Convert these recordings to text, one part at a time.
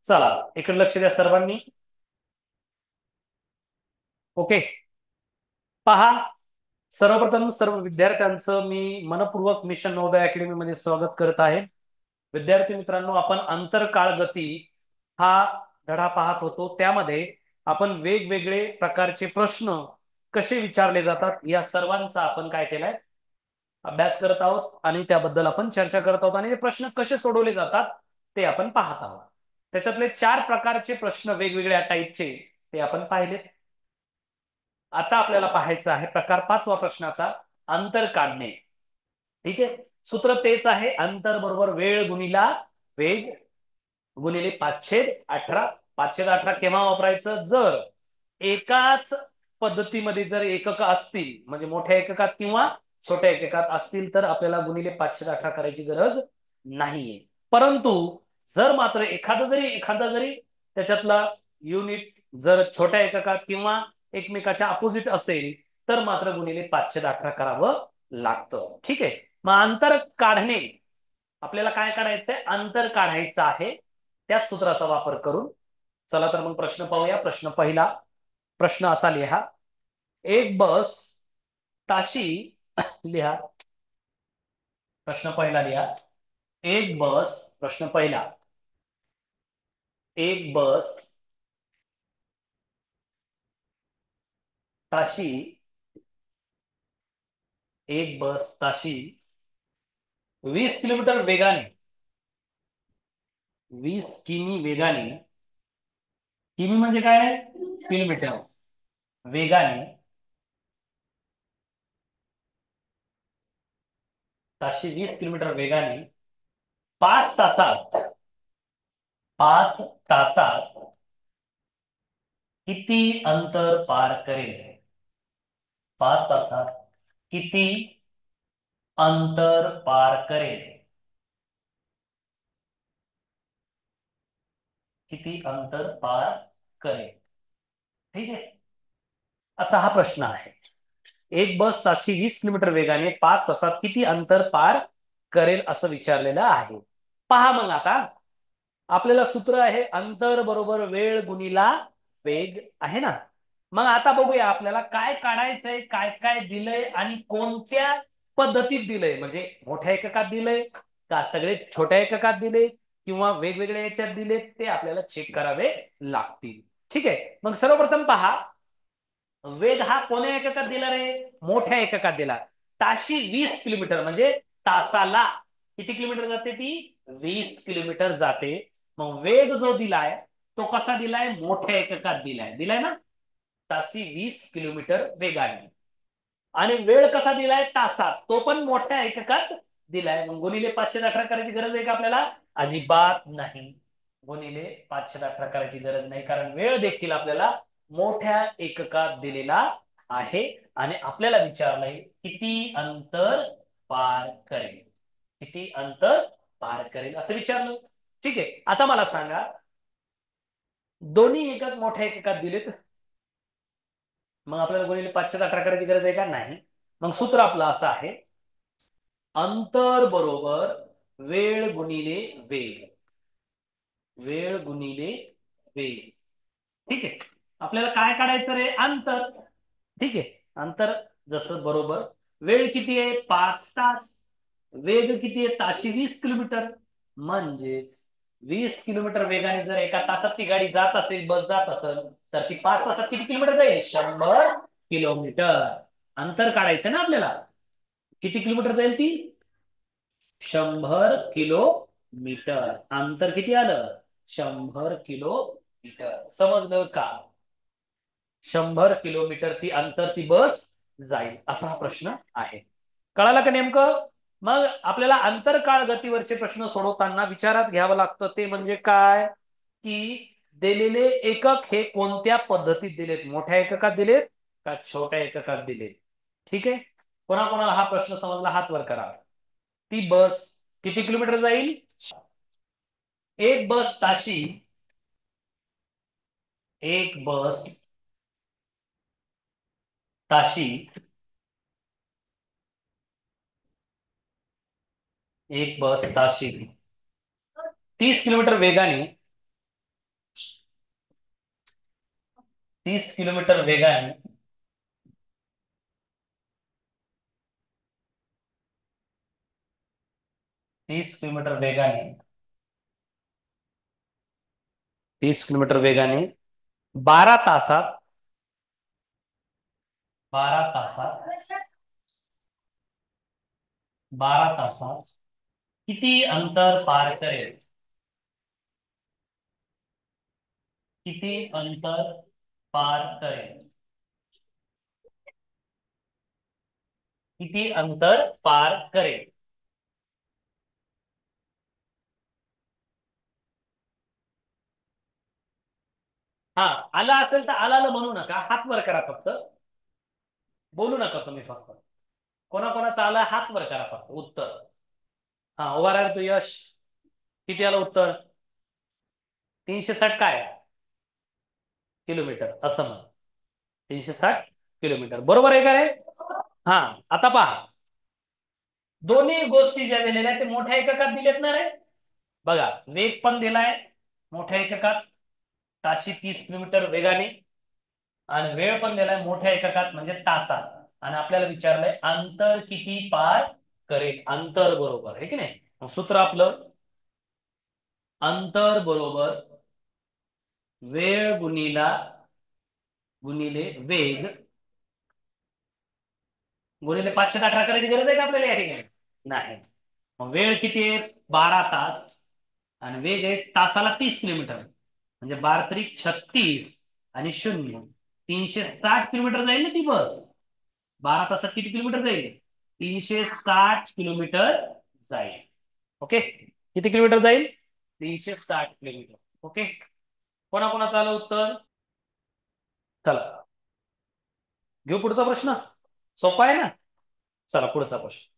चला इकडे लक्ष द्या सर्वांनी. ओके. पहा, सर्वप्रथम सर्व विद्यार्थ्यांचं मी मनपूर्वक मिशन नवोदय अकॅडमी मध्ये स्वागत करत आहे. विद्यार्थी मित्रांनो, आपण अंतरकाळ गती हा धडा पाहत होतो. त्यामध्ये आपण वेगवेगळे प्रकारचे प्रश्न कसे विचारले जातात या सर्वांचा आपण काय केलाय, अभ्यास करत आहोत आणि त्याबद्दल आपण चर्चा करत आहोत आणि हे प्रश्न कसे सोडवले जातात ते आपण पाहत आहोत. त्याच्यातले 4 प्रकारचे प्रश्न वेगवेगळ्या टाईपचे ते आपण पाहिले. आता आपल्याला पाहायचं आहे प्रकार 5वा प्रश्नाचा, अंतर काढणे. ठीक आहे. सूत्र तेच आहे, अंतर बरोबर वेळ गुणिला वेग गुणिले 5/18. 5/18 केव्हा वापरायचं? जर एकाच पद्धतीमध्ये जर एकक असतील, म्हणजे मोठ्या एककात किंवा छोट्या एककात असतील, तर आपल्याला गुणिले 5/18 करायची गरज नाहीये. परंतु जर मात्र एखादा जरी त्याच्यातला युनिट जर छोट्या एककात किंवा एकमेकाच्या अपोजिट असेल, तर मात्र गुणिले 5/18 करावं लागतं. ठीक आहे. मग अंतर काढणे, आपल्याला काय काढायचंय? अंतर काढायचं आहे त्याच सूत्राचा वापर करून. चला तर मग प्रश्न पाहूया. प्रश्न पहिला. प्रश्न असा लिहा, एक बस ताशी लिहा. प्रश्न पहिला लिहा, एक बस. प्रश्न पहिला, एक बस ताशी, एक बस ताशी 20 किलोमीटर वेगाने, 20 किमी वेगाने, किमी म्हणजे काय? किलोमीटर. वेगाने, ताशी 20 किलोमीटर वेगाने 5 तासात, 5 तासात किती अंतर पार करेल? 5 तासात किती अंतर पार करेल? किती अंतर पार करेल? ठीक आहे. असा हा प्रश्न आहे. एक बस ताशी 20 किलोमीटर वेगाने 5 तासात किती अंतर पार करेल असं विचारलेलं आहे. पहा मग आता आपल्याला सूत्र आहे अंतर बरोबर वेळ गुणिला वेग आहे ना. मग आता बघूया आपल्याला काय काढायचंय, काय काय दिलंय आणि कोणत्या पद्धतीत दिलंय. म्हणजे मोठ्या एककात दिलंय का सगळे छोट्या एककात दिले किंवा वेगवेगळ्या याच्यात दिले, ते आपल्याला चेक करावे लागतील. ठीक आहे. मग सर्वप्रथम पहा, वेग हा कोण्या एककात दिला रे? मोठ्या एककात दिला. ताशी 20 किलोमीटर म्हणजे तासाला किती किलोमीटर जाते ती? 20 किलोमीटर जाते. मग वेग जो दिलाय तो कसा दिलाय? मोठ्या एककात दिलाय. दिलाय ना, ताशी 20 किलोमीटर वेगाने. आणि वेळ कसा दिलाय? तासात. तो पण मोठ्या एककात दिलाय. मग गुणिले 5/18 करायची गरज आहे का आपल्याला? अजिबात नाही. गुणिले 5/18 करायची गरज नाही, कारण वेळ देखील आपल्याला मोठ्या एककात दिलेला आहे आणि आपल्याला विचारलंय किती अंतर पार करेल. किती अंतर पार करेल असं विचारलं. ठीक आहे. आता मला सांगा, दोन्ही एकक मोठ्या एककात दिलेत, मग आपल्याला गुणिले 5/18 करायची गरज आहे का? नाही. मग सूत्र आपलं असं आहे, अंतर बरोबर वेळ गुणिले वेग, वेळ गुणिले वेग. ठीक आहे. आपल्याला काय काढायचं रे? अंतर. ठीक आहे. अंतर जसं बरोबर, वेळ किती आहे? 5 तास. वेग किती आहे? ताशी 20 किलोमीटर. म्हणजेच 20 किलोमीटर वेगाने जर एका तासात ती गाडी जात असेल, बस जात असेल, तर ती 5 तासात किती किलोमीटर जाईल? 100 किलोमीटर. अंतर काढायचं ना आपल्याला. किती किलोमीटर जाईल ती? 100 किलोमीटर. अंतर किती आलं? 100 किलोमीटर. समजलं का? 100 किलोमीटर ती अंतर ती बस जाईल, असा हा प्रश्न आहे. कळालं का नेमकं? मग आपल्याला अंतरकाळ गतीवरचे प्रश्न सोडवताना विचारात घ्यावं लागतं ते म्हणजे काय, की दिलेले एकक हे कोणत्या पद्धतीत दिलेत? मोठ्या एककात दिलेत का छोट्या एककात दिलेत? ठीक आहे. कोणाकोणाला हा प्रश्न समजला हात वर करा. ती बस किती किलोमीटर जाईल? एक बस ताशी, एक बस ताशी, एक बस ताशी 30 किलोमीटर वेगाने 30 किलोमीटर वेगाने 30 किलोमीटर वेगाने 30 किलोमीटर वेगाने 12 तासात 12 तासात 12 तासात किती अंतर पार करेल? किती अंतर पार करेल? किती अंतर पार करेल? हा, आला असेल तर आला म्हणू नका, हात वर करा फक्त. बोलू नका तुम्ही फक्त. कोणाकोणाचा आला हात वर करा फक्त उत्तर. हा, उभा राहा तू यश. किती आलं उत्तर? 360 काय किलोमीटर असं म्हण. 360 किलोमीटर बरोबर आहे का रे? हा. आता पहा, दोन्ही गोष्टी ज्या दिलेल्या आहेत ते मोठ्या एककात दिलेत ना रे. बघा, वेग पण दिलाय मोठ्या एककात, ताशी 30 किलोमीटर वेगाने, आणि वेळ पण दिलाय मोठ्या एककात म्हणजे तासात. आणि आपल्याला विचारलंय अंतर किती पार करेल. अंतर बरोबर आहे की नाही? मग सूत्र आपलं अंतर बरोबर वेळ गुणिले वेग गुणिले 518 करायची गरज आहे का आपल्याला या ठिकाणी? नाही. मग वेळ किती आहे? 12 तास. आणि वेग आहे तासाला 30 किलोमीटर, म्हणजे 12 त्रिक 36 आणि शून्य 360 किलोमीटर जाईल ना ती बस. 12 तासात किती किलोमीटर जाईल? 360 किलोमीटर जाईल. ओके, किती किलोमीटर जाईल? 360 किलोमीटर. ओके, कोणाकोणाचं आलं उत्तर? चला घेऊ पुढचा प्रश्न. सोपा आहे ना? चला पुढचा प्रश्न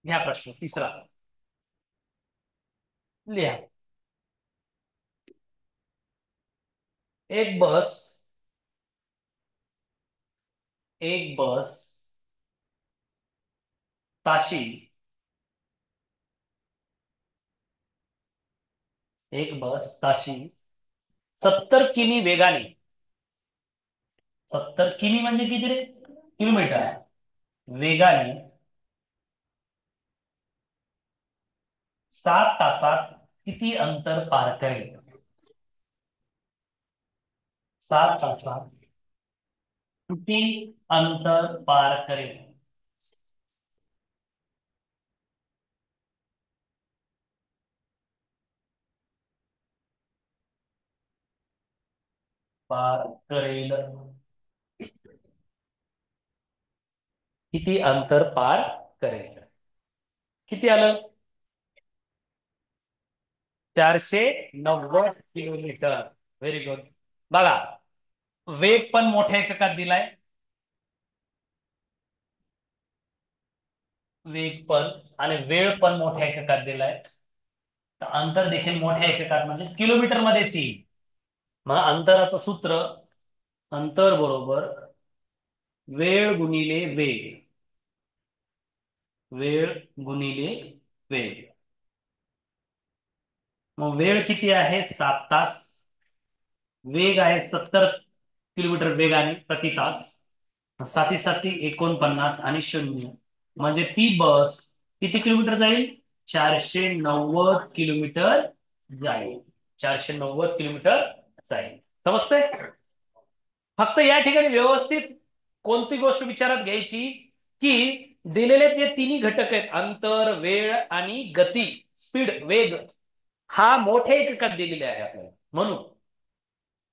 घ्या. प्रश्न तिसरा लिहा. एक बस एक बस ताशी एक बस ताशी 70 किमी वेगाने. 70 किमी म्हणजे किती रे? किलोमीटर. वेगाने 7 तासात किती अंतर पार करेल? 7 तासात किती अंतर पार करेल? पार करेल. किती अंतर पार करेल? किती आलं? 490 किलोमीटर. Very good. बघा, वेग पण मोठ्या एककात दिलाय, वेग पण आणि वेळ पण मोठ्या एककात दिलाय, तर अंतर देखील मोठ्या एककात म्हणजे किलोमीटर मध्येच येईल. मग अंतराचं सूत्र अंतर बरोबर वेळ गुणिले वेग. वेळ गुणिले वेग. मग वेळ किती आहे? 7 तास. वेग आहे 70 किलोमीटर वेगाने प्रति तास. साती साती 49 आणि शून्य म्हणजे ती बस किती किलोमीटर जाईल? 490 किलोमीटर जाईल. 490 किलोमीटर जाईल. समजतंय? फक्त या ठिकाणी व्यवस्थित कोणती गोष्ट विचारात घ्यायची, की दिलेले जे तिन्ही घटक आहेत अंतर, वेळ आणि गती, स्पीड, वेग, हा मोठ्या एककात दिलेले आहे आपल्याला. म्हणून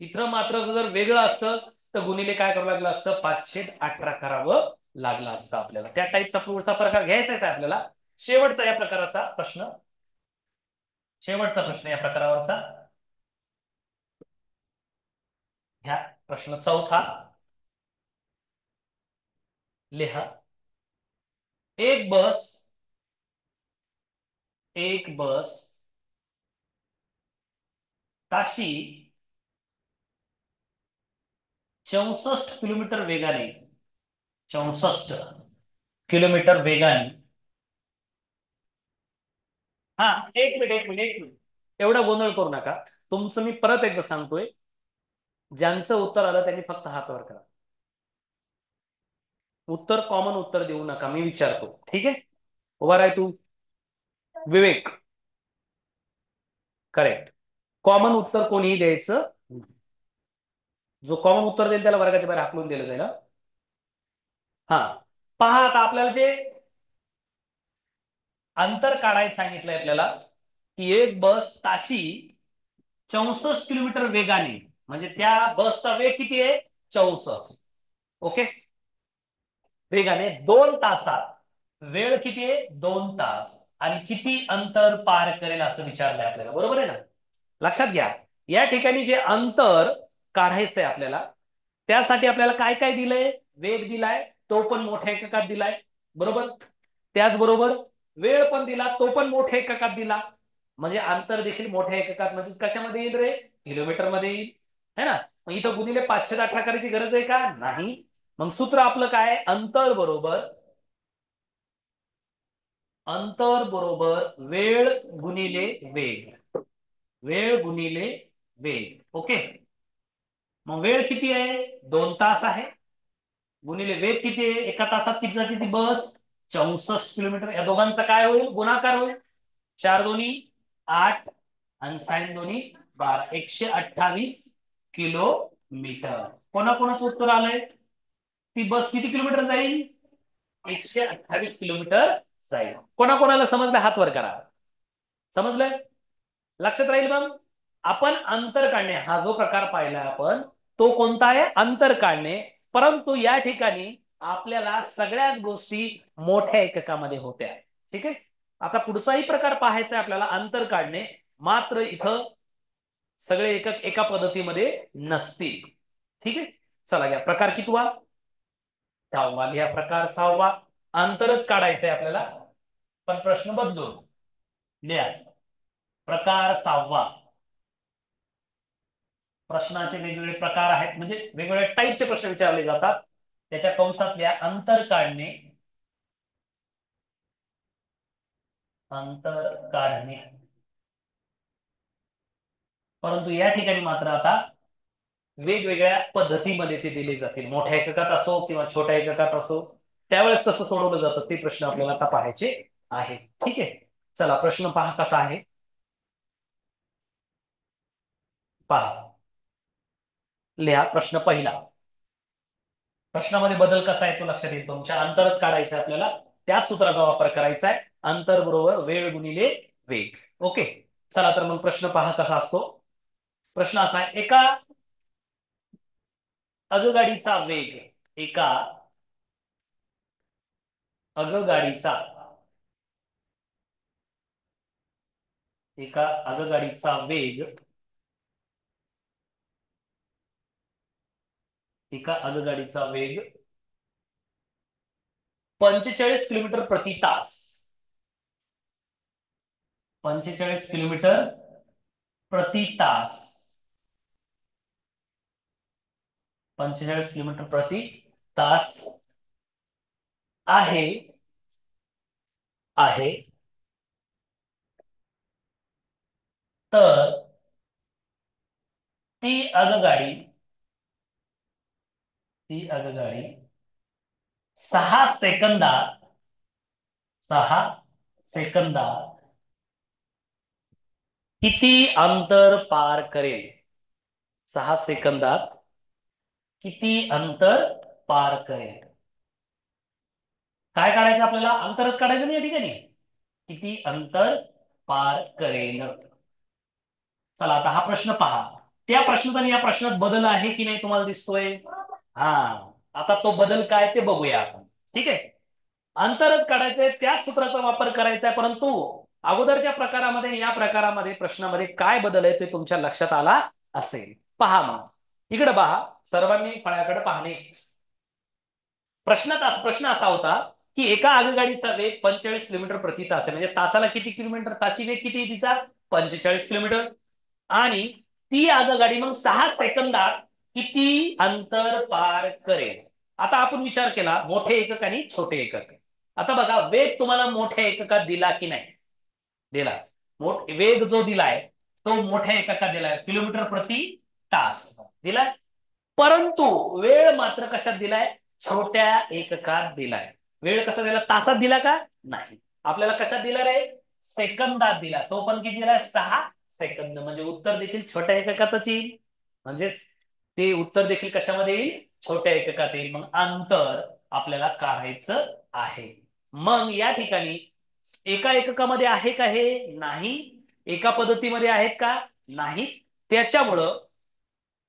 इथं मात्र जर वेगळं असतं तर गुणिले काय करावं लागलं असतं? 518 करावं लागलं असतं आपल्याला. त्या टाईपचा पुढचा प्रकार घ्यायचाच आहे आपल्याला. शेवटचा या प्रकाराचा प्रश्न, शेवटचा प्रश्न या प्रकारावरचा ह्या प्रश्न चौथा लिहा. एक बस एक बस ताशी 64 किलोमीटर वेगाने 64 किलोमीटर वेगाने. हा, एक मिनिट एक मिनिट एक मिनिट एवढा गोंधळ करू नका. तुमचं मी परत एकदा सांगतोय, ज्यांचं उत्तर आलं त्यांनी फक्त हात वर करा. उत्तर कॉमन उत्तर देऊ नका, मी विचारतो. ठीक आहे, उभा राह तू. विवेक. करेक्ट. कॉमन उत्तर कोणीही द्यायचं. जो कॉमन उत्तर देईल त्याला वर्गाच्या बाहेर हाकलून दिलं जाईल. हा, पहा आता आपल्याला जे अंतर काढायला सांगितलंय आपल्याला, की एक बस ताशी 64 किलोमीटर वेगाने, म्हणजे त्या बसचा वेग किती आहे? 64. ओके, वेगाने 2 तासात. वेळ किती आहे? 2 तास. आणि किती अंतर पार करेल असं विचारलंय आपल्याला, बरोबर आहे ना? लक्षात घ्या, या ठिकाणी जे अंतर काढायचंय आपल्याला, त्यासाठी आपल्याला काय काय दिलंय? वेग दिलाय, तो पण मोठ्या एककात दिलाय, बरोबर. त्याचबरोबर वेळ पण दिला, तो पण मोठ्या एककात दिला. म्हणजे अंतर देखील मोठ्या एककात, म्हणजे कशामध्ये येईल रे? किलोमीटर मध्ये येईल, है ना? मग इथं गुणिले 518 करायची गरज आहे का? नाही. मग सूत्र आपलं काय? अंतर बरोबर वेळ गुणिले वेग. वेळ गुणिले वेग. ओके, मग वेळ किती आहे? 2 तास आहे. गुणिले वेग किती आहे? एका तासात किती जाते ती बस? 64 किलोमीटर. या दोघांचा काय होईल? गुणाकार होईल. 4 दोन्ही 8 आणि 6 दोन्ही 12, 128 किलोमीटर. कोणाकोणाचं उत्तर आलंय? ती बस किती किलोमीटर जाईल? 128 किलोमीटर जाईल. कोणाकोणाला समजलं? हात वर करा. समजलंय? लक्षात राहील. मग आपण अंतर काढणे हा जो प्रकार पाहिला आपण, तो कोणता आहे? अंतर काढणे. परंतु या ठिकाणी आपल्याला सगळ्याच गोष्टी मोठ्या एककामध्ये होत्या. ठीक आहे, आता पुढचाही प्रकार पाहायचा आहे आपल्याला, अंतर काढणे. मात्र इथं सगळे एकक एका पद्धतीमध्ये नसतील. ठीक आहे, चला घ्या प्रकार कितवा? 6वा. लिहा प्रकार 6वा. अंतरच काढायचंय आपल्याला, पण प्रश्न बदलून लिहा. प्रकार 6वा. प्रश्नाचे वेगवेगळे प्रकार आहेत, म्हणजे वेगवेगळ्या टाईपचे प्रश्न विचारले जातात. त्याच्या कंसातल्या अंतर काढणे. अंतर काढणे. परंतु या ठिकाणी मात्र आता वेगवेगळ्या पद्धतीमध्ये ते दिले जातील. मोठ्या एककात असो किंवा छोट्या एककात असो, त्यावेळेस कसं सोडवलं जातं ते प्रश्न आपल्याला आता पाहायचे आहे. ठीक आहे, चला प्रश्न पहा कसा आहे. पहा, लिहा प्रश्न पहिला. प्रश्नामध्ये बदल कसा आहे तो लक्षात येईल तुमच्या. अंतरच काढायचं आपल्याला, त्याच सूत्राचा वापर करायचा आहे. अंतर बरोबर वेळ गुणिले वेग. ओके, चला तर मग प्रश्न पहा कसा असतो. प्रश्न असा आहे, आगगाडीचा वेग एका आगगाडीचा एका आगगाडीचा वेग एका आगगाडीचा वेग 45 किलोमीटर प्रति तास. 45 किलोमीटर प्रति तास. 45 किलोमीटर प्रति तास आहे आहे तर ती आगगाडी ती आगगाडी 6 सेकंदात किती अंतर पार करेल? 6 सेकंदात किती अंतर पार करेल? काय काढायचं आपल्याला? अंतरच काढायचं नाही या ठिकाणी. किती अंतर पार करेल? चला आता हा प्रश्न पहा. त्या प्रश्नात आणि या प्रश्नात बदल आहे की नाही तुम्हाला दिसतोय? हा, आता तो बदल काय ते बघूया आपण. ठीक आहे, अंतरच काढायचंय, त्याच सूत्राचा वापर करायचा आहे. परंतु अगोदरच्या प्रकारामध्ये आणि या प्रकारामध्ये प्रश्नामध्ये काय बदल आहे ते तुमच्या लक्षात आला असेल. पहा मग इकडे पहा, सर्वांनी फळ्याकडे पाहणे. प्रश्न असा होता की एका आगगाडीचा वेग 45 किलोमीटर प्रति तास आहे, म्हणजे तासाला किती किलोमीटर? ताशी वेग किती आहे तिचा? 45 किलोमीटर. आणि ती आगगाडी मग 6 सेकंदात किती अंतर पार करेल? आता आपण विचार केला मोठे एकक आणि छोटे एकक. आता बघा, वेग तुम्हाला मोठ्या एककात दिला की नाही? दिला. वेग जो दिलाय तो मोठ्या एककात दिलाय, किलोमीटर प्रति तास दिलाय. परंतु वेळ मात्र कशात दिलाय, छोट्या एककात दिलाय. वेळ कसा दिला, तासात दिला का नाही, आपल्याला कशात दिला रे, सेकंदात दिला. तो पण किती दिलाय, 6 सेकंद. म्हणजे उत्तर देखील छोट्या एककातच येईल. म्हणजेच ते उत्तर देखील कशामध्ये येईल, छोट्या एककात येईल. मग अंतर आपल्याला काढायचं आहे. मग या ठिकाणी एका एककामध्ये आहे का हे, नाही. एका पद्धतीमध्ये आहेत का, नाही. त्याच्यामुळं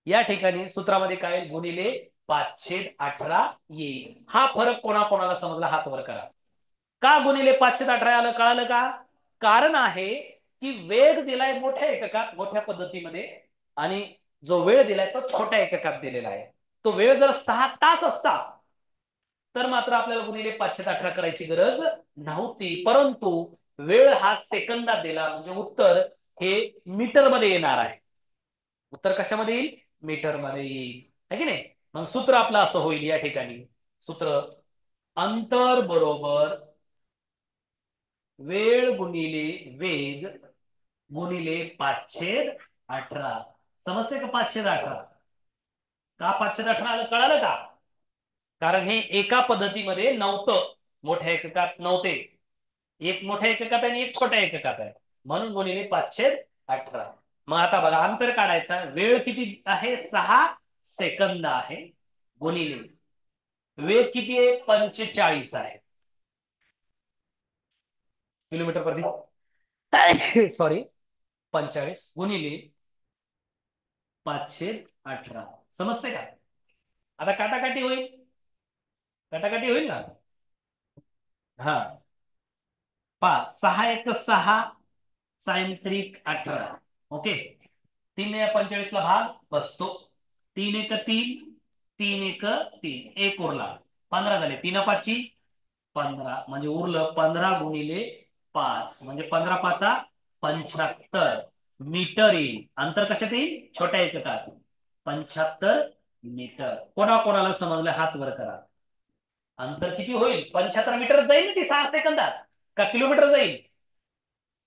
या ठिकाणी सूत्रामध्ये काय येईल, गुणिले 518 येईल. हा फरक कोणाकोणाला समजला हात वर करा. का गुणिले 518 आलं, कळालं का. कारण आहे की वेग दिलाय मोठ्या एककात, मोठ्या पद्धतीमध्ये, आणि जो वेळ दिलाय तो छोट्या एककात दिलेला आहे. तो वेळ जर 6 तास असता तर मात्र आपल्याला गुणिले 518 करायची गरज नव्हती. परंतु वेळ हा सेकंदात दिला, म्हणजे उत्तर हे मीटर मध्ये येणार आहे. उत्तर कशामध्ये येईल, मीटर मध्ये येईल, है की नाही. मग सूत्र आपलं असं होईल या ठिकाणी. सूत्र अंतर बरोबर वेळ गुणिले वेग गुणिले 518. समजते का 518, का 518 आलं, कळालं का. कारण हे एका पद्धतीमध्ये नव्हतं, मोठ्या एककात नव्हते. एक मोठ्या एककात आहे आणि एक छोट्या एककात आहे, म्हणून गुणिले 518. मग आता बघा अंतर काढायचा. वेळ किती आहे, 6 सेकंद आहे, गुणिले वेग किती आहे, 45 आहे किलोमीटर प्रति सॉरी 45 गुणिले 518. समजते का. आता काटाकाटी होईल, काटाकाटी होईल ना. हा, 6 1 6 सायंत्रिक 18. ओके, 3 या 45 ला भाग बसतो. 3 1 3, 3 1 3, एक उरला, 15 झाले. 3 5 15, म्हणजे उरलं 15 गुणिले 5, म्हणजे 15 5 75 मीटर येईल. अंतर कशात येईल, छोट्या एककात. 75 मीटर. कोणाकोणाला समजलं हात वर करा. अंतर किती होईल, 75 मीटर जाईल ना ती 6 सेकंदात, का किलोमीटर जाईल,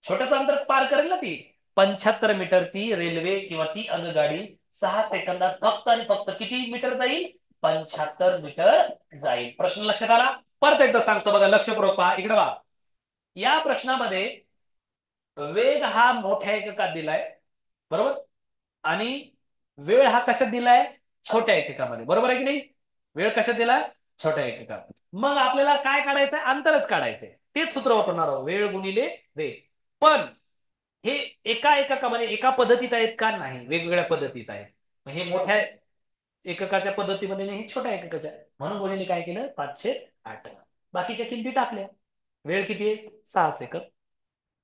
छोटंच अंतर पार करेल ना ती. 75 मीटर ती रेल्वे किंवा ती आगगाडी 6 सेकंदात फक्त आणि फक्त किती मीटर जाईल, 75 मीटर जाईल. प्रश्न लक्षात आला. परत एकदा सांगतो बघा, लक्षपूर्वक पहा, इकडे पहा. या प्रश्नामध्ये वेग हा मोठ्या एककात दिलाय, बरोबर, आणि वेळ हा कशात दिलाय, छोट्या एककामध्ये, बरोबर आहे की नाही. वेळ कशात दिलाय, छोट्या एककात. मग आपल्याला काय काढायचंय, अंतरच काढायचंय. तेच सूत्र वापरणार आहोत, वेळ गुणिले वेग. पण हे एका एककामध्ये एका पद्धतीत आहेत का, नाही, वेगवेगळ्या पद्धतीत आहेत. हे मोठ्या एककाच्या पद्धतीमध्ये नाही, छोट्या एककाच्या, म्हणून गुणिले काय केलं, 518. बाकीच्या किमती टाकल्या. वेळ किती आहे, 6 सेकंद.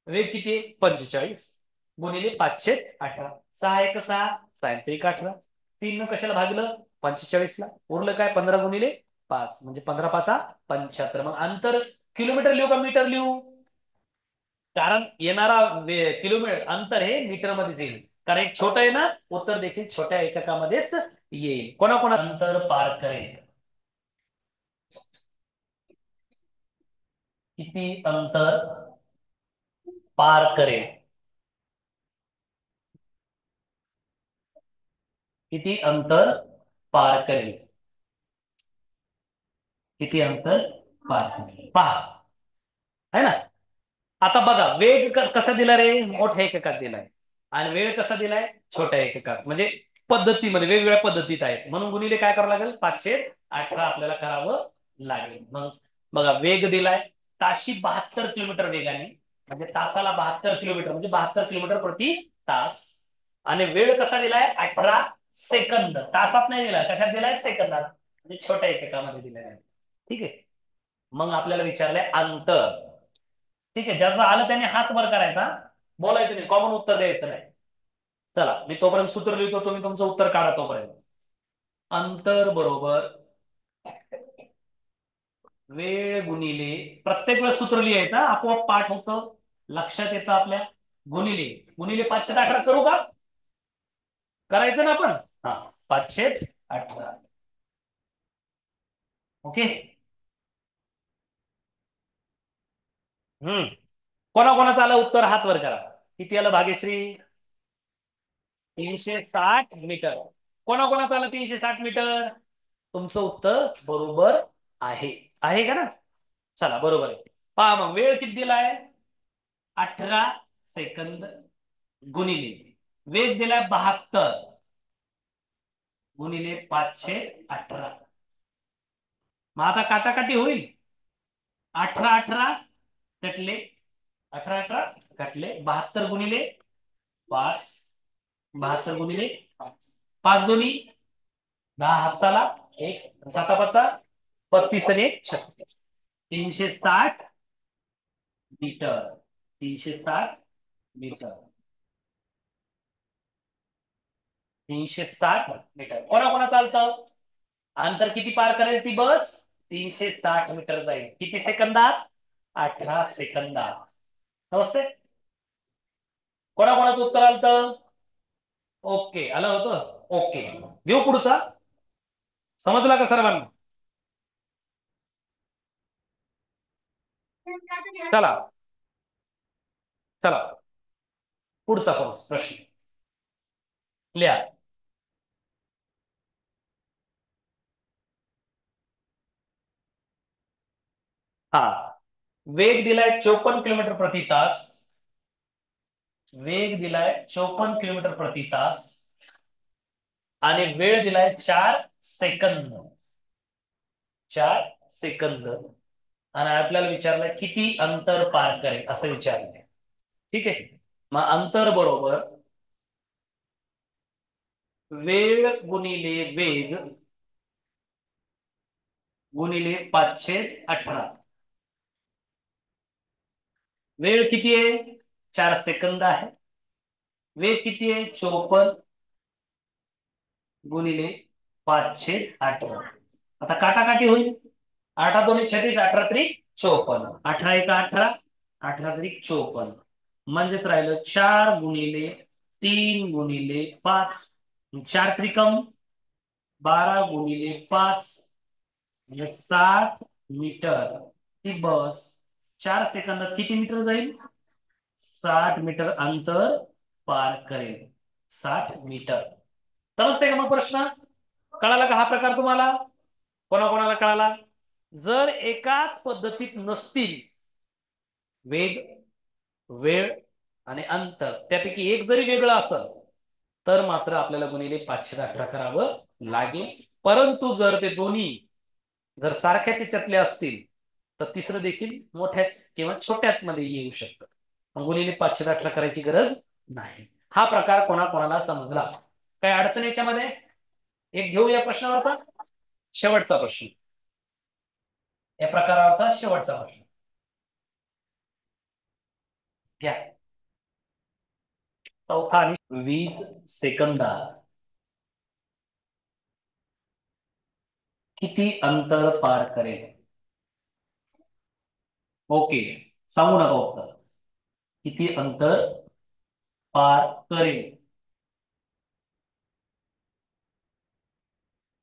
वेग किती आहे, 45 गुणिले 518. 6 1 6 सायंत्रिक 18. 3 कशाला भागलं, 45 ला. उरलं काय, 15 गुणिले 5, म्हणजे 15 5 75. मग अंतर किलोमीटर लिहू का मीटर लिहू, कारण येणारा किलोमीटर अंतर हे मीटर मध्येच येईल. कारण एक छोटं आहे ना, उत्तर देखील छोट्या एककामध्येच येईल. कोणाकोणा अंतर पार करेल, किती अंतर पार करेल, किती अंतर पार करेल, किती अंतर पार करेल, पहा, है ना. आता बघा, वेग कसा दिला रे, मोठ्या एककात दिलाय, आणि वेळ कसा दिलाय, छोट्या एककात. म्हणजे पद्धतीमध्ये वेगवेगळ्या पद्धतीत आहेत, म्हणून गुणिले काय करावं लागेल, 518 आपल्याला करावं लागेल. मग बघा, वेग दिलाय ताशी 72 किलोमीटर वेगाने, म्हणजे तासाला 72 किलोमीटर, म्हणजे 72 किलोमीटर प्रति तास. आणि वेळ कसा दिलाय, 18 सेकंद. तासात नाही दिलाय, कशात दिलाय, सेकंदात, म्हणजे छोट्या एककामध्ये दिलाय. ठीक आहे. मग आपल्याला विचारलंय अंतर. ठीक आहे, ज्याचं आलं त्याने हात वर करायचा, बोलायचं नाही, कॉमन उत्तर द्यायचं नाही. चला, मी तोपर्यंत सूत्र लिहितो, तुम्ही तुमचं उत्तर काढा तोपर्यंत. अंतर बरोबर वेळ गुणिले, प्रत्येक वेळेस सूत्र लिहायचं, आपोआप पाठ होतं, लक्षात येतं आपल्या. गुणिले गुणिले 518 करू का, करायचं ना आपण. हा, 518. ओके. कोणाकोणाचं आलं उत्तर, हात वर करा. किती आलं भाग्यश्री, 360 मीटर. कोणाकोणाचं आलं 360 मीटर? तुमचं उत्तर बरोबर आहे. आहे का ना? चला बरोबर आहे. पहा मग वेळ किती दिलाय? 18 सेकंद गुणिले वेग दिलाय 72 गुणिले 518. मग आता काटाकाटी होईल. 18 18 कटले, 18 18 कटले, 72 गुणिले 5, 72 गुणिले 5, 5 दोन्ही 10, हातचाला 1, 7 5 35 आणि 1 36. 360 मीटर. 360 मीटर. 360 मीटर. कोणा चालतं? अंतर किती पार करेल ती बस? 360 मीटर जाईल. किती सेकंदात? 18 सेकंदात. समजते? कोणाचं उत्तर आलं? ओके आलं होतं. ओके घेऊ पुढचा. समजला का सर्वांना? चला चला पुढचा प्रश्न लिहा. हा वेग दिलाय 54 किलोमीटर प्रति तास. वेग दिलाय 54 किलोमीटर प्रति तास आणि वेळ दिलाय 4 सेकंद. 4 सेकंद आणि आपल्याला विचारलंय किती अंतर पार करेल असं विचारलंय. ठीक आहे. मग अंतर बरोबर वेळ गुणिले वेग गुणिले 518. वेळ किती आहे? 4 सेकंद आहे. वेग किती आहे? 54 गुणिले 518. आता काटाकाटी होईल. 8 दोन्ही 36, 18 त्रिक 54, 18 एक 18, 18 त्रिक 54. म्हणजेच राहिलं 4 गुणिले 3 गुणिले 5, 4 त्रिकम 12 गुणिले 5 म्हणजे 60 मीटर. ती बस 4 सेकंदात किती मीटर जाईल? 60 मीटर अंतर पार करेल. 60 मीटर. समजते का मग प्रश्न? कळाला का हा प्रकार तुम्हाला? कोणाकोणाला कळाला? जर एकाच पद्धतीत नसतील वेग, वेळ आणि अंतर त्यापैकी एक जरी वेगळं असेल तर मात्र आपल्याला गुणिले 518 करावं लागेल. परंतु जर ते दोन्ही जर सारख्याच याच्यातले असतील तर तिसरं देखील मोठ्याच किंवा छोट्याच मध्ये येऊ शकतं. मग गुणिले 518 करायची गरज नाही. हा प्रकार कोणाकोणाला समजला? काही अडचण याच्यामध्ये? एक घेऊ या प्रश्नावरचा शेवटचा प्रश्न. या प्रकारावरचा शेवटचा प्रश्न घ्या. चौथा आणि 20 सेकंदात किती अंतर पार करेल? ओके सांगू नका उत्तर. किती अंतर पार करेल?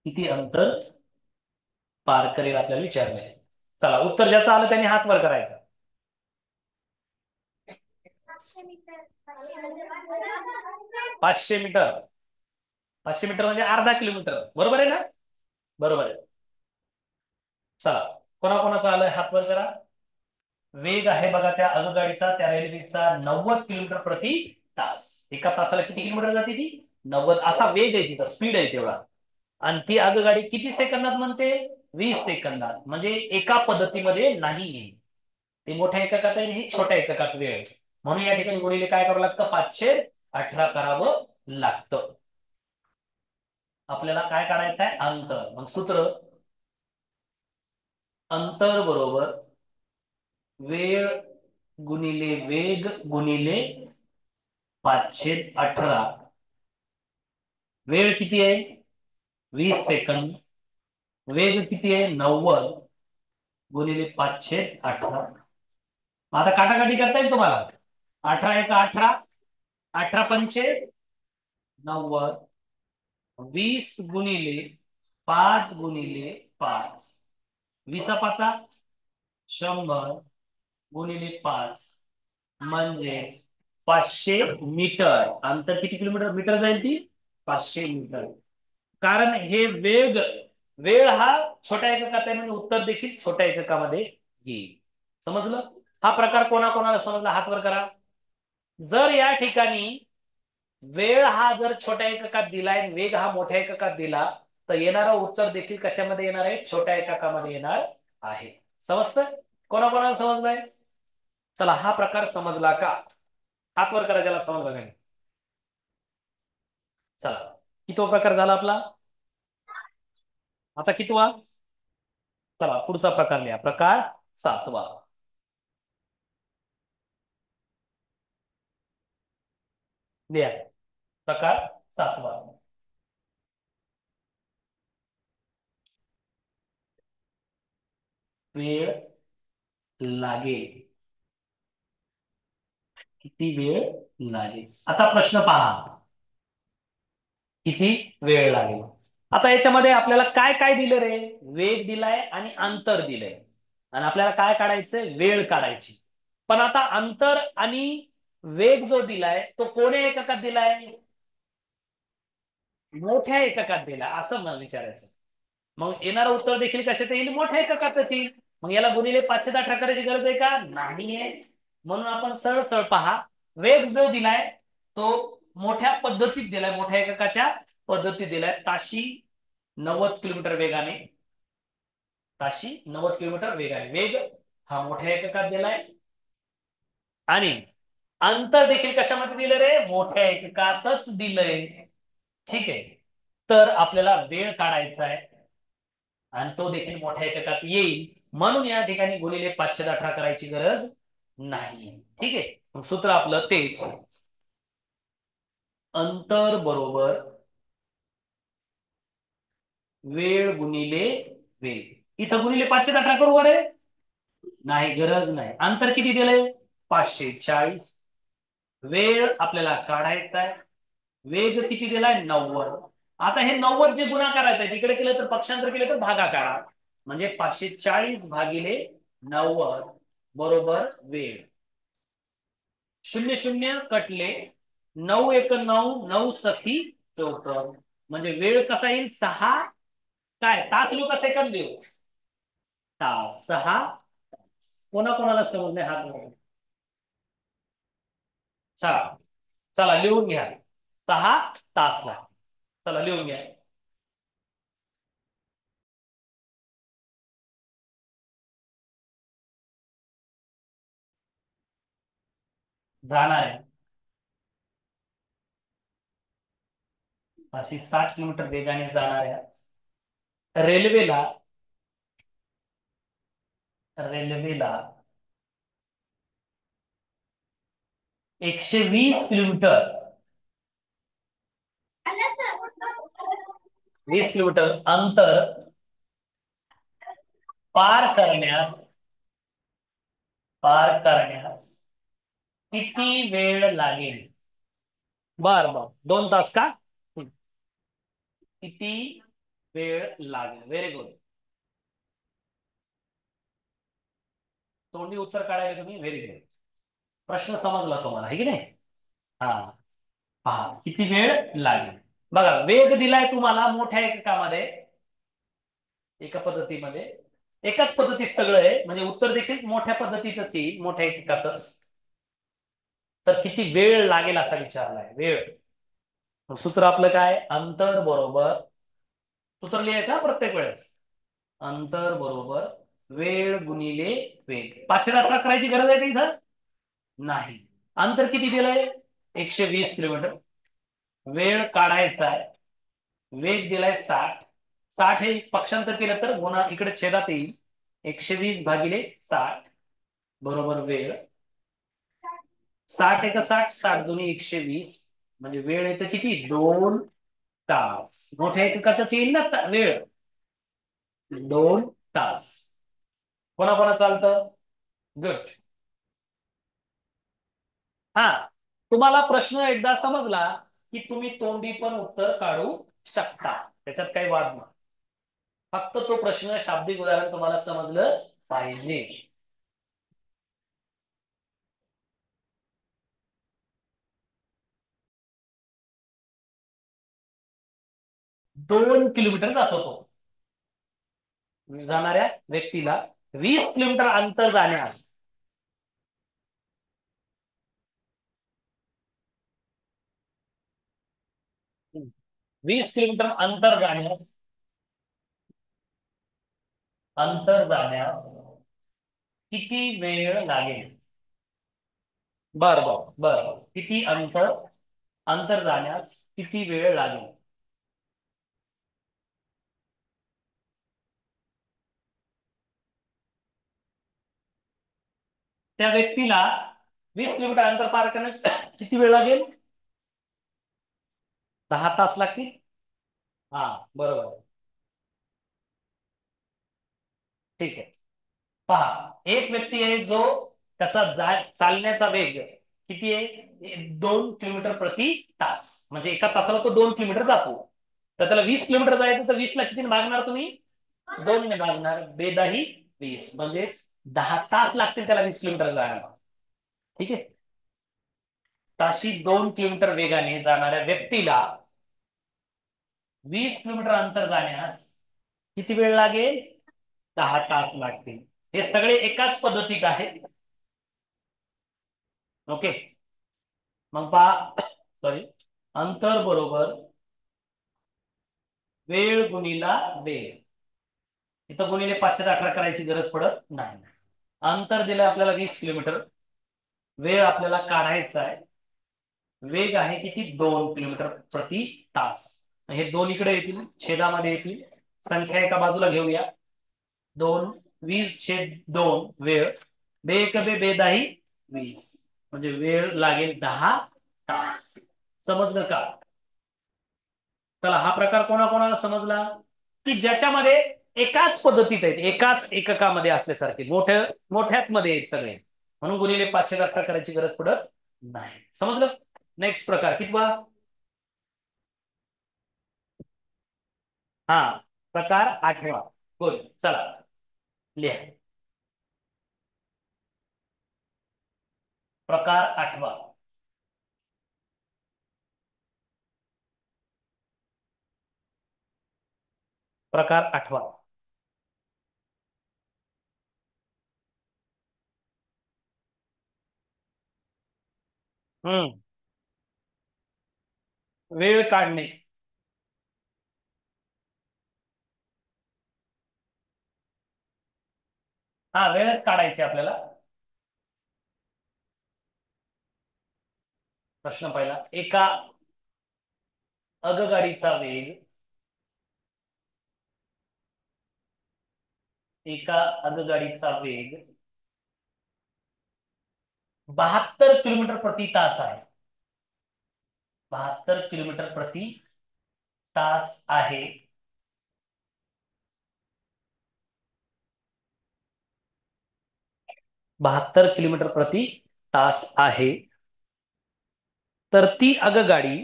किती अंतर पार करेल आपल्याला विचारलंय. चला उत्तर ज्याचं आलं त्यांनी हात वर करायचा. 500 मीटर. 500 मीटर म्हणजे अर्धा किलोमीटर. बरोबर आहे ना? बरोबर आहे. चला कोणाकोणाचं आलंय हात वर करा. वेग आहे बघा त्या आगगाडीचा, त्या रेल्वेचा 90 किलोमीटर प्रति तास. एका तासाला किती किलोमीटर जाते ती? 90. असा वेग आहे तिचा, स्पीड आहे तेवढा. आणि ती आगगाडी किती सेकंदात म्हणते? 20 सेकंदात. म्हणजे एका पद्धतीमध्ये नाही. ते मोठ्या एककात आहे हे छोट्या एककात वेळ आहे. म्हणून या ठिकाणी गुणिले काय करावं लागतं? 518 करावं लागतं. आपल्याला काय काढायचं आहे? अंतर. मग सूत्र अंतर बरोबर वेळ गुणिले वेग गुणिले 518. वेळ किती आहे? 20 सेकंद. वेग किती आहे? 90 गुणिले 518. आता काटाकाटी करता येईल तुम्हाला. 18 एक 18, 18 पंचे 90, 20 गुणिले 5 गुणिले 5, 20 5 100 गुणिले 5 म्हणजे 500 मीटर. अंतर किती किलोमीटर मीटर जाईल ती? 500 मीटर. कारण हे वेळ हा छोट्या एककात आहे, म्हणजे उत्तर देखील छोट्या एककामध्ये येईल. समजलं? हा प्रकार कोणाकोणाला समजला हात वर करा. जर या ठिकाणी वेळ हा जर छोट्या एककात दिलाय, वेग हा मोठ्या एककात दिला, तर येणारं उत्तर देखील कशामध्ये येणार आहे? छोट्या एककामध्ये येणार आहे. समजतंय? कोणाकोणाला समजलंय? चला, हा प्रकार समजला का? हात वर करा ज्याला समजला नाही. चला, कितवा प्रकार झाला आपला? आता कितवा? चला पुढचा प्रकार लिहा. प्रकार 7वा. लिहा. प्रकार 7वा. वेळ लागेल. किती वेळ लागेल? आता प्रश्न पहा. किती वेळ लागेल? आता याच्यामध्ये आपल्याला काय काय दिलं रे? वेग दिलाय आणि अंतर दिलंय, आणि आपल्याला काय काढायचंय? वेळ काढायची. पण आता अंतर आणि वेग जो दिलाय तो कोण्या एककात दिलाय? मोठ्या एककात दिला, असं मला विचारायचं. मग येणारं उत्तर देखील कशात येईल? मोठ्या एककातच येईल. मग याला गुणिले 518 करायची गरज आहे का? नाहीये. म्हणून आपण सरळ सरळ पहा, वेग जो दिलाय तो मोठ्या पद्धतीत दिलाय, मोठ्या एककाच्या पद्धतीत दिलाय. ताशी 90 किलोमीटर वेगाने. ताशी 90 किलोमीटर वेगाने वेग हा मोठ्या एककात दिलाय. आणि अंतर देखील कशामध्ये दिलं रे? मोठ्या एककातच दिलंय. ठीक आहे. तर आपल्याला वेळ काढायचा आहे, आणि तो देखील मोठ्या एककात येईल. म्हणून या ठिकाणी गुणिले 518 करायची गरज नाही. ठीक आहे. मग सूत्र आपलं तेच, अंतर बरोबर वेळ गुणिले वेग. इथं गुणिले 518 करू बरे? नाही, गरज नाही. अंतर किती दिलंय? 540. वेळ आपल्याला काढायचा आहे. वेग किती दिलाय? 90. आता हे 90 जे गुणाकार आहेत इकडे केलं तर पक्षांतर केलं तर भागाकार. म्हणजे 540 भागिले 90 बरोबर वेळ. 0 0 कटले. 9 1 9, 9 सखी 74. म्हणजे वेळ कसा येईल? 6 काय तास लिहू का सेकंद लिहू? तास. 6 कोणाकोणाला समजले हात वर? चला चला लिहून घ्या. 6 तास लागले. चला लिहून घ्या. जाणार आहे अशी 60 किलोमीटर वेगाने जाणाऱ्या रेल्वेला रेल्वेला 120 किलोमीटर 20 किलोमीटर अंतर पार करण्यास किती वेळ लागेल? बर बर, 2 तास का? किती वेळ लागेल? Very good. तोंडी उत्तर काढायला तुम्ही व्हेरी गुड. प्रश्न समजला तुम्हाला, आहे की नाही? हा. पहा किती वेळ लागेल. बघा, वेग दिलाय तुम्हाला मोठ्या एककामध्ये, एका पद्धतीमध्ये, एकाच पद्धतीत सगळं आहे, म्हणजे उत्तर देखील मोठ्या पद्धतीतच येईल, मोठ्या एककातच. तर किती वेळ लागेल असा विचारलाय. वेळ. सूत्र आपलं काय? अंतर बरोबर, सूत्र लिहायचं प्रत्येक वेळेस, अंतर बरोबर वेळ गुणिले वेग. 518 करायची गरज आहे का इथं? नाही. अंतर किती दिलंय? 120 किलोमीटर. वेळ काढायचा आहे. वेग दिलाय 60. 60 हे पक्षांतर केलं तर गुणा इकडे छेदात येईल. 120 भागिले 60 बरोबर वेळ. 60 एक 60, 60 दोन्ही 120, म्हणजे वेळ येते किती? 2 तास. मोठ्या एककातच येईल ना वेळ. 2 तास. कोणा चालतं? गुड. हा, तुम्हाला प्रश्न एकदा समजला की तुम्ही तोंडी पण उत्तर काढू शकता, त्याच्यात काही वाद नाही. फक्त तो प्रश्न शाब्दिक उदाहरण तुम्हाला समजलं पाहिजे. 2 किलोमीटर जातो तो जाणाऱ्या व्यक्तीला 20 किलोमीटर अंतर जाण्यास 20 किलोमीटर अंतर जाण्यास किती वेळ लागेल? बर बर बर, किती अंतर अंतर जाण्यास किती वेळ लागेल? त्या व्यक्तीला 20 किलोमीटर अंतर पार करण्यास किती वेळ लागेल? 10 तास लागतील. हा, बरोबर. ठीक आहे. पहा, एक व्यक्ती आहे जो त्याचा चालण्याचा वेग किती आहे? 2 किलोमीटर प्रति तास, म्हणजे एका तासाला तो 2 किलोमीटर जातो. तर त्याला 20 किलोमीटर जायचं, तर 20 ला किती भागणार तुम्ही? 2 ने भागणार, बेदाही 20, म्हणजे 10 तास लागतील त्याला 20 किलोमीटर जायला. ठीक आहे. ताशी 2 किलोमीटर वेगाने जाणाऱ्या व्यक्तीला 20 किलोमीटर अंतर जाण्यास किती वेळ लागेल? 10 तास लागतील. हे सगळे एकाच पद्धतीत आहेत. ओके. मग पहा, सॉरी, अंतर बरोबर वेळ गुणिला वेळ. इथं गुणिले 518 करायची गरज पडत नाही. अंतर दिलं आपल्याला 20 किलोमीटर, वेळ आपल्याला काढायचा आहे. वेग आहे किती? 2 किलोमीटर प्रति तास. हे दोन इकडे येतील, छेदामध्ये येतील. संख्या एका बाजूला घेऊया. 2 20/2 वेळ. बे एक बे बेदाही 20, म्हणजे वेळ लागेल 10 तास. समजलं का? चला, हा प्रकार कोणाकोणाला समजला? की ज्याच्यामध्ये एकाच पद्धतीत आहेत, एकाच एककामध्ये असल्यासारखे, मोठ्या मोठ्यात मध्ये आहेत सगळे, म्हणून गुणिले 518 करायची गरज पडत नाही. समजलं? नेक्स्ट प्रकार कितवा? हा, प्रकार 8वा. बोल, चला लिहा. प्रकार 8वा. प्रकार 8वा. हम्म. वेळ काढणे. हा, वेळच काढायची आपल्याला. प्रश्न पहिला, एका आगगाडीचा वेग, एका आगगाडीचा वेग 72 किलोमीटर प्रति तास आहे. 72 किलोमीटर प्रति तास आहे. 72 किलोमीटर प्रति तास आहे. तर ती आगगाडी,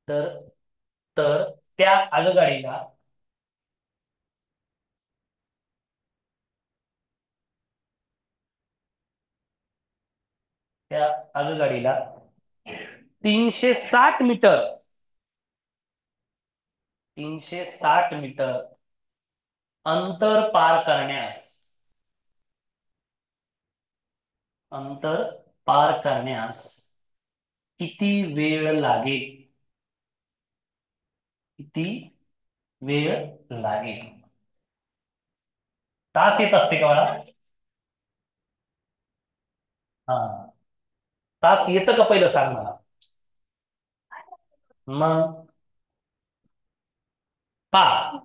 तर तर त्या आगगाडीला त्या आगगाडीला 360 मीटर, 360 मीटर अंतर पार करण्यास, अंतर पार करण्यास किती वेळ लागेल? किती वेळ लागेल? तास येत असते का मला? हा, तास येतं का पहिलं सांग मला. मग पहा,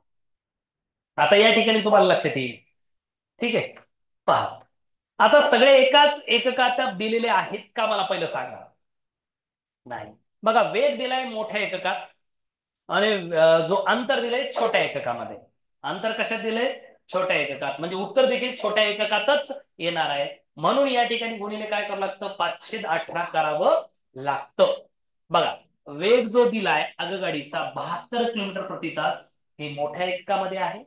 आता या ठिकाणी तुम्हाला लक्षात येईल. ठीक आहे. पहा, आता सगळे एकाच एककात दिलेले आहेत का मला पहिलं सांगा. नाही. बघा, वेग दिलाय मोठ्या एककात, आणि जो अंतर दिलंय छोट्या एककामध्ये. अंतर कशात दिलंय? छोट्या एककात, म्हणजे उत्तर देखील छोट्या एककातच येणार आहे. म्हणून या ठिकाणी गुणिले काय करावं लागतं? 518 करावं लागतं. बघा, वेग जो दिलाय आगगाडीचा 72 किलोमीटर प्रति तास, हे मोठ्या एककामध्ये आहे.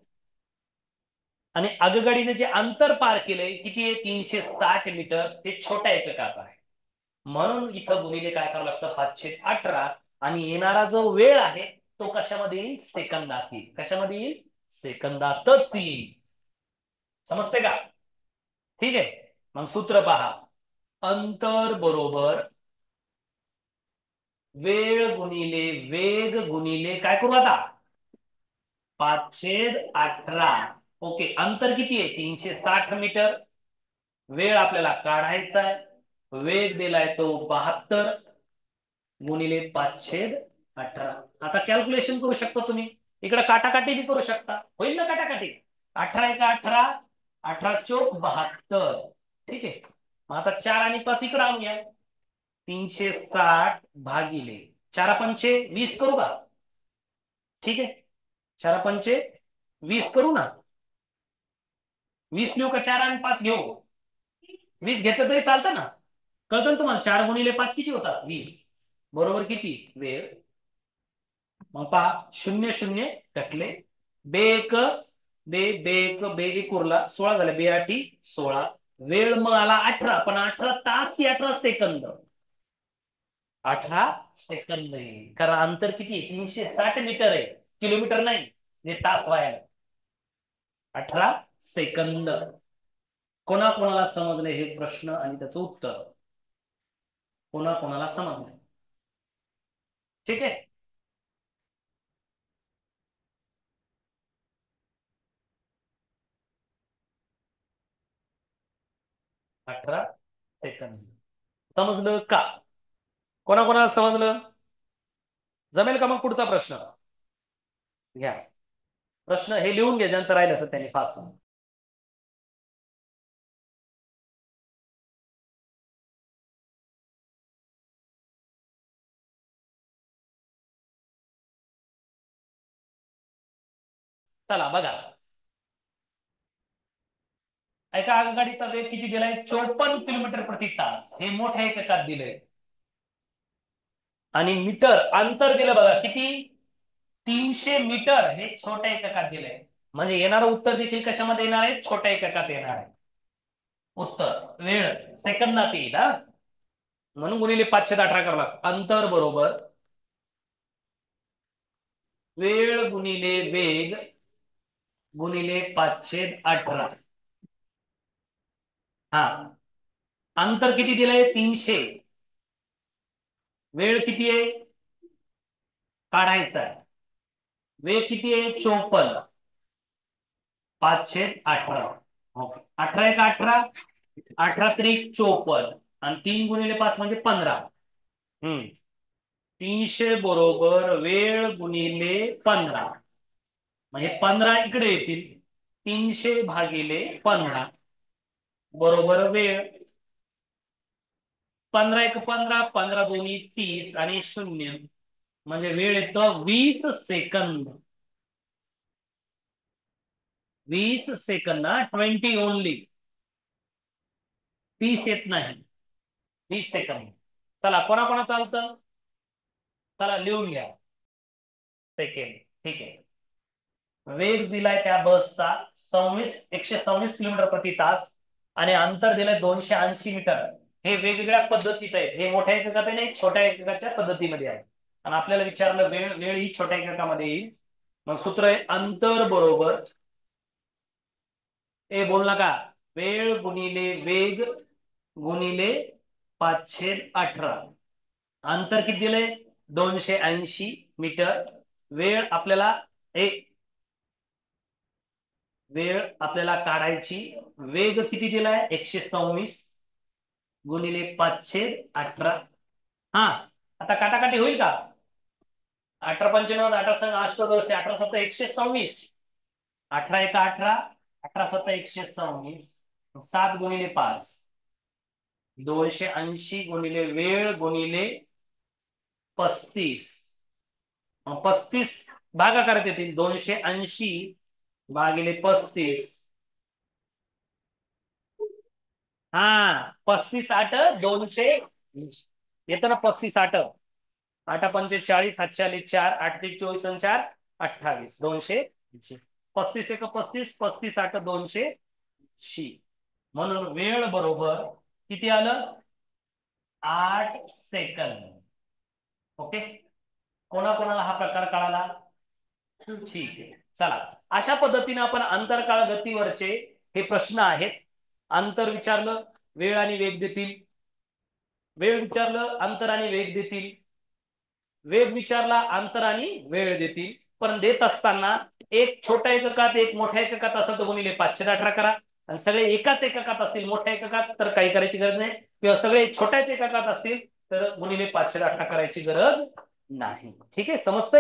आणि आगगाडीने जे अंतर पार केलंय किती आहे? 360 मीटर, ते छोट्या एककात आहे. म्हणून इथं गुणिले काय करावं लागतं? 518. आणि येणारा जो वेळ आहे तो कशामध्ये येईल? सेकंदात येईल. कशामध्ये येईल? सेकंदातच येईल. समजते का? ठीक आहे. मग सूत्र पहा. अंतर बरोबर वेळ गुणिले वेग गुणिले काय करू आता? 5/18. ओके. अंतर किती आहे? 360 मीटर. वेळ आपल्याला काढायचा आहे. वेग दिलाय तो 72 गुणिले 5/18. आता कॅल्क्युलेशन करू शकता तुम्ही. इकडे काटाकाटी बी करू शकता. होईल ना काटाकाटी? 18 एक 18, 18 चोक 72. ठीक आहे. मग आता 4 आणि 5 इकडे आणूया. 360 भागिले 4 पंचे 20 करू का? ठीक आहे. 4 पंचे 20 करू ना? 20 घेऊ का 4 आणि 5 घेऊ? 20 घेतलं तरी चालतं ना? कळतं ना तुम्हाला? 4 गुणिले 5 किती होतात? 20. बरोबर किती? वेळ. मग पहा 0 0 कटले. बे एक बे बे एक बे एक उरला 16 झाले. बे आठी 16. वेळ मग आला 18. पण 18 तास की 18 सेकंद? 18 सेकंद आहे. कारण अंतर किती? 360 मीटर आहे. किलोमीटर नाही. हे तास व्हायला. 18 सेकंद. कोणाकोणाला समजले हे प्रश्न आणि त्याचं उत्तर? कोणाकोणाला समजले? ठीक आहे. 18 सेकंद. समजलं का? कोणाकोणाला समजलं? जमेल का मग पुढचा प्रश्न? घ्या प्रश्न. हे लिहून घ्या ज्यांचं राहिलं असेल त्यांनी फास्ट. चला बघा. एका आगगाडीचा वेग किती दिलाय? 54 किलोमीटर प्रति तास. हे मोठ्या एककात दिलंय. आणि मीटर अंतर दिलं बघा किती? 300 मीटर. हे छोट्या एककात दिलंय. म्हणजे येणारं उत्तर देखील कशामध्ये येणार आहे? छोट्या एककात येणार आहे. उत्तर वेळ सेकंदात येईल. हा म्हणून गुणिले 518 करावं लागतं. अंतर बरोबर वेळ गुणिले वेग गुणिले 518. हा अंतर किती दिलंय? 300. वेळ किती आहे? काढायचा आहे. वेग किती आहे? 54. 5/18. ओके. 18 एक 18, 18 त्रिक 54 आणि 3 गुणिले 5 म्हणजे 15. 300 बरोबर वेळ गुणिले 15. म्हणजे 15 इकडे येतील. 300 भागिले 15 बरोबर वेळ. 15 एक 15, 15 दोन्ही 30 आणि 0 म्हणजे वेळ येतो 20 सेकंद. 20 सेकंद. 20 ओनली. 30 येत नाही. 20 सेकंद. चला कोणा चालतं? चला लिहून घ्या. सेकंड. ठीक आहे. वेग दिलाय त्या बसचा 126 किलोमीटर प्रति तास आणि अंतर दिलंय 280 मीटर. हे वेगवेगळ्या पद्धतीत आहेत. हे मोठ्या एककात आहे नाही, छोट्या एककाच्या पद्धतीमध्ये आहे. आणि आपल्याला विचारलं वेळ. वेळ ही छोट्या एककामध्ये येईल. मग सूत्र आहे अंतर बरोबर बोल नका. वेळ गुणिले वेग गुणिले 518. अंतर किती दिलंय? 280 मीटर. वेळ आपल्याला वेळ आपल्याला काढायची. वेग किती दिलाय? 126 गुणिले 518. हा आता काटाकाटी होईल का? 18 पंचावन्न 18 संग 8 18 सत्ता 126. 18 एक 18, 18 सत्ता 126. 7 गुणिले 5 280 गुणिले वेळ गुणिले 35. 35 भागाकारात येतील. 280 भागिले 35. हा 35 8 200 येतं ना. 35 8 8 पंचे 40 हातचे आले 4 8 ते 24 आणि 4 28 280. 35 एक 35 35 8 280. म्हणून वेळ बरोबर किती आलं? 8 सेकंद. ओके. कोणाकोणाला हा प्रकार कळाला? ठीक आहे, चला. अशा पद्धतीने आपण अंतरकाळ गतीवरचे हे प्रश्न आहेत. अंतर विचारलं, वेळ आणि वेग देतील. वेळ विचारलं, अंतर आणि वेग देतील. वेग विचारला, अंतर आणि वेळ देतील. पण देत असताना एक छोट्या एककात एक मोठ्या एककात असं तर गुणिले 518 करा. आणि सगळे एकाच एककात असतील मोठ्या एककात तर काही करायची गरज नाही, किंवा सगळे छोट्याच एककात असतील तर गुणिले 518 करायची गरज नाही. ठीक आहे, समजतंय?